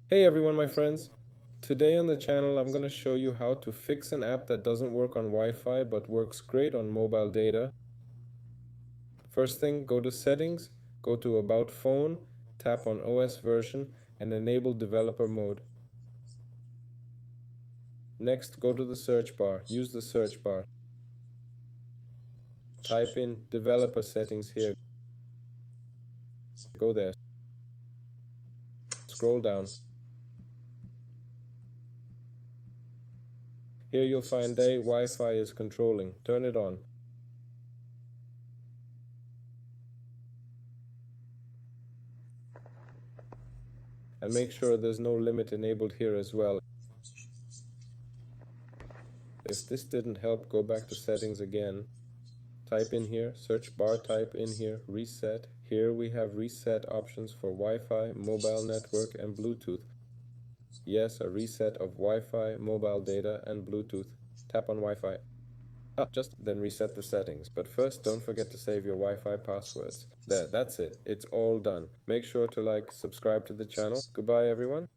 Hey everyone, my friends. Today on the channel, I'm going to show you how to fix an app that doesn't work on Wi-Fi but works great on mobile data. First thing, go to Settings, go to About Phone, tap on OS version, and enable developer mode. Next, go to the search bar. Use the search bar. Type in developer settings here. Go there. Scroll down. Here you'll find Wi-Fi is controlling. Turn it on. And make sure there's no limit enabled here as well. If this didn't help, go back to settings again. Type in here, search bar, type in here, reset. Here we have reset options for Wi-Fi, mobile network, and Bluetooth. Yes, a reset of Wi-Fi, mobile data, and Bluetooth. Tap on Wi-Fi. Just then reset the settings. But first, don't forget to save your Wi-Fi passwords. There, that's it. It's all done. Make sure to like, subscribe to the channel. Goodbye, everyone.